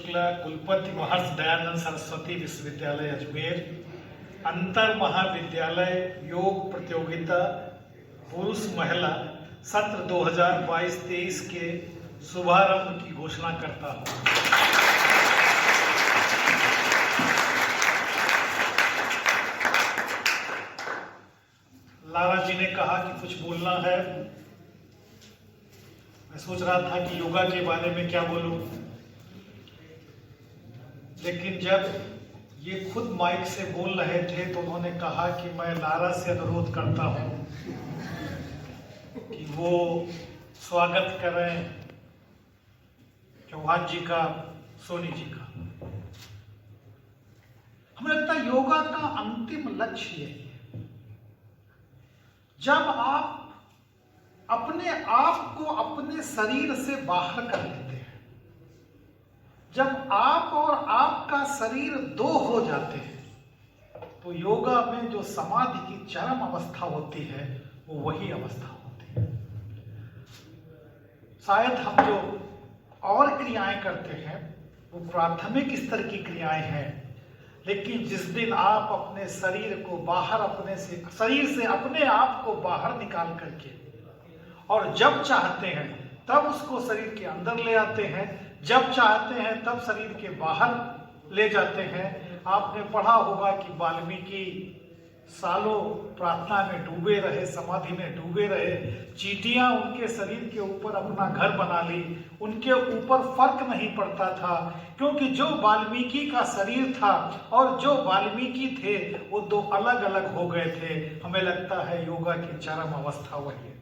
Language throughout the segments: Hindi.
शुक्ला, कुलपति महर्षि दयानंद सरस्वती विश्वविद्यालय अजमेर, अंतर महाविद्यालय योग प्रतियोगिता पुरुष महिला सत्र 2022-23 के शुभारंभ की घोषणा करता हूँ। लारा जी ने कहा कि कुछ बोलना है। मैं सोच रहा था कि योगा के बारे में क्या बोलूं, लेकिन जब ये खुद माइक से बोल रहे थे तो उन्होंने कहा कि मैं लारा से अनुरोध करता हूं कि वो स्वागत करें चौहान जी का, सोनी जी का। हमें लगता है योगा का अंतिम लक्ष्य यही है। जब आप अपने आप को अपने शरीर से बाहर कर लेते हैं, जब आप और आपका शरीर दो हो जाते हैं, तो योगा में जो समाधि की चरम अवस्था होती है वो वही अवस्था होती है। शायद हम जो और क्रियाएं करते हैं वो प्राथमिक स्तर की क्रियाएं हैं, लेकिन जिस दिन आप अपने शरीर को बाहर शरीर से अपने आप को बाहर निकाल करके और जब चाहते हैं तब उसको शरीर के अंदर ले आते हैं, जब चाहते हैं तब शरीर के बाहर ले जाते हैं। आपने पढ़ा होगा कि वाल्मीकि सालों प्रार्थना में डूबे रहे, समाधि में डूबे रहे, चींटियां उनके शरीर के ऊपर अपना घर बना ली, उनके ऊपर फर्क नहीं पड़ता था, क्योंकि जो वाल्मीकि का शरीर था और जो वाल्मीकि थे वो दो अलग अलग हो गए थे। हमें लगता है योगा की चरम अवस्था वही है।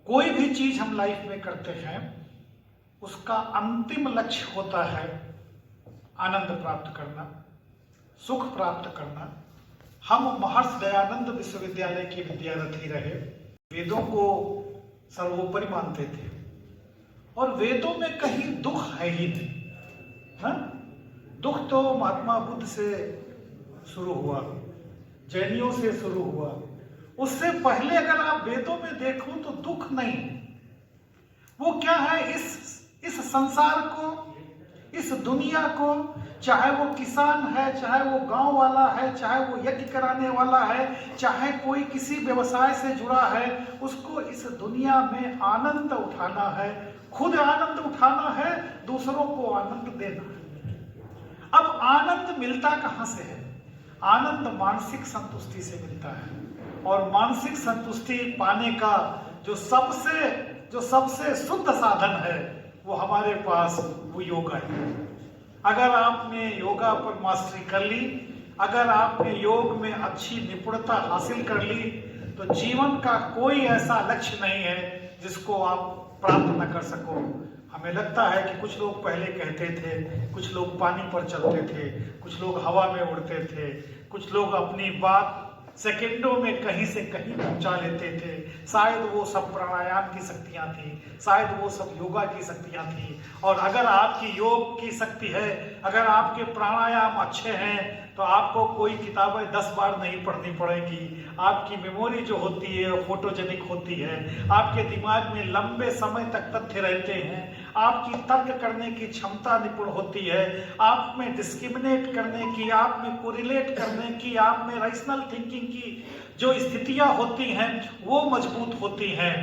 कोई भी चीज हम लाइफ में करते हैं उसका अंतिम लक्ष्य होता है आनंद प्राप्त करना, सुख प्राप्त करना। हम महर्षि दयानंद विश्वविद्यालय के विद्यार्थी रहे, वेदों को सर्वोपरि मानते थे और वेदों में कहीं दुख है ही नहीं। हाँ? दुख तो महात्मा बुद्ध से शुरू हुआ, जैनियों से शुरू हुआ, उससे पहले अगर आप वेदों में देखो तो दुख नहीं। वो क्या है, इस संसार को, इस दुनिया को, चाहे वो किसान है, चाहे वो गांव वाला है, चाहे वो यज्ञ कराने वाला है, चाहे कोई किसी व्यवसाय से जुड़ा है, उसको इस दुनिया में आनंद उठाना है, खुद आनंद उठाना है, दूसरों को आनंद देना है। अब आनंद मिलता कहां से है? आनंद मानसिक संतुष्टि से मिलता है, और मानसिक संतुष्टि पाने का जो सबसे शुद्ध साधन है वो हमारे पास वो योगा है। अगर आपने योगा पर मास्टरी कर ली, अगर आपने योग में अच्छी निपुणता हासिल कर ली, तो जीवन का कोई ऐसा लक्ष्य नहीं है जिसको आप प्राप्त न कर सको। हमें लगता है कि कुछ लोग पहले कहते थे, कुछ लोग पानी पर चलते थे, कुछ लोग हवा में उड़ते थे, कुछ लोग अपनी बात सेकंडों में कहीं से कहीं पहुंचा लेते थे। शायद वो सब प्राणायाम की शक्तियां थी, शायद वो सब योगा की शक्तियां थी। और अगर आपकी योग की शक्ति है, अगर आपके प्राणायाम अच्छे हैं, तो आपको कोई किताबें 10 बार नहीं पढ़नी पड़ेगी। आपकी मेमोरी जो होती है वो फोटोजेनिक होती है, आपके दिमाग में लंबे समय तक तथ्य रहते हैं, आपकी तर्क करने की क्षमता निपुण होती है, आप में डिस्क्रिमिनेट करने की, आप में कोरिलेट करने की, आप में रैशनल थिंकिंग की जो स्थितियां होती हैं वो मजबूत होती हैं।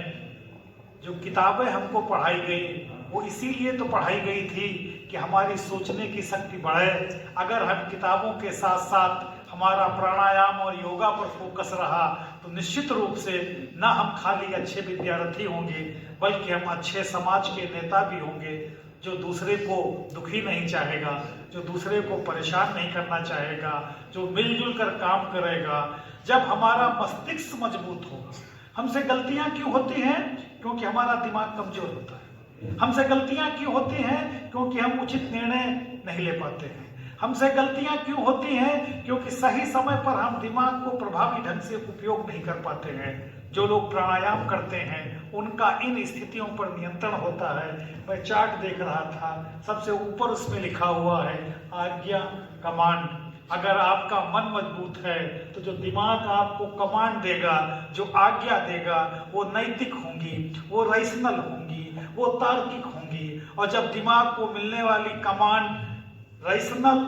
जो किताबें हमको पढ़ाई गई वो इसीलिए तो पढ़ाई गई थी कि हमारी सोचने की शक्ति बढ़े। अगर हम किताबों के साथ साथ हमारा प्राणायाम और योगा पर फोकस रहा तो निश्चित रूप से न हम खाली अच्छे विद्यार्थी होंगे, बल्कि हम अच्छे समाज के नेता भी होंगे, जो दूसरे को दुखी नहीं चाहेगा, जो दूसरे को परेशान नहीं करना चाहेगा, जो मिलजुल कर काम करेगा। जब हमारा मस्तिष्क मजबूत होगा। हमसे गलतियां क्यों होती हैं? क्योंकि हमारा दिमाग कमजोर होता है। हमसे गलतियां क्यों होती हैं? क्योंकि हम उचित निर्णय नहीं ले पाते हैं। हमसे गलतियां क्यों होती हैं? क्योंकि सही समय पर हम दिमाग को प्रभावी ढंग से उपयोग नहीं कर पाते हैं। जो लोग प्राणायाम करते हैं उनका इन स्थितियों पर नियंत्रण होता है। मैं चार्ट देख रहा था, सबसे ऊपर उसमें लिखा हुआ है आज्ञा, कमांड। अगर आपका मन मजबूत है तो जो दिमाग आपको कमांड देगा, जो आज्ञा देगा, वो नैतिक होंगी, वो रैशनल होंगी, वो तार्किक होंगी। और जब दिमाग को मिलने वाली कमांड रैशनल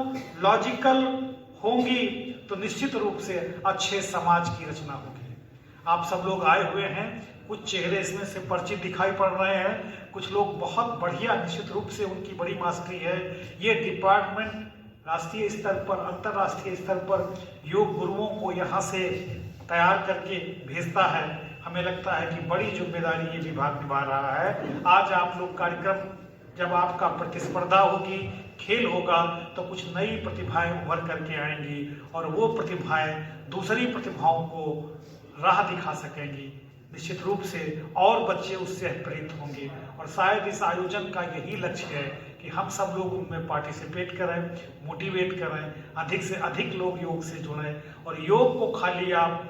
लॉजिकल होंगी तो निश्चित रूप से अच्छे समाज की रचना होगी। आप सब लोग आए हुए हैं, कुछ चेहरे इसमें से परिचित दिखाई पड़ रहे हैं, कुछ लोग बहुत बढ़िया, निश्चित रूप से उनकी बड़ी मास्टरी है। ये डिपार्टमेंट राष्ट्रीय स्तर पर, अंतर्राष्ट्रीय स्तर पर योग गुरुओं को यहाँ से तैयार करके भेजता है। हमें लगता है कि बड़ी जिम्मेदारी ये विभाग निभा रहा है। आज आप लोग कार्यक्रम, जब आपका प्रतिस्पर्धा होगी, खेल होगा, तो कुछ नई प्रतिभाएं उभर करके आएंगी और वो प्रतिभाएं दूसरी प्रतिभाओं को राह दिखा सकेंगी। निश्चित रूप से और बच्चे उससे प्रेरित होंगे और शायद इस आयोजन का यही लक्ष्य है कि हम सब लोग उनमें पार्टिसिपेट करें, मोटिवेट करें, अधिक से अधिक लोग योग से जुड़ें। और योग को खाली आप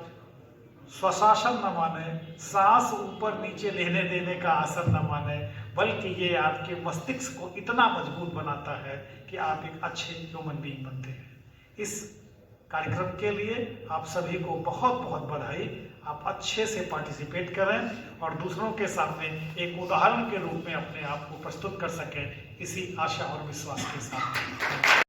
स्वशासन न माने, सांस ऊपर नीचे लेने देने का आसन न माने, बल्कि ये आपके मस्तिष्क को इतना मजबूत बनाता है कि आप एक अच्छे ह्यूमन बीइंग बनते हैं। इस कार्यक्रम के लिए आप सभी को बहुत बहुत बधाई। आप अच्छे से पार्टिसिपेट करें और दूसरों के सामने एक उदाहरण के रूप में अपने आप को प्रस्तुत कर सकें, इसी आशा और विश्वास के साथ।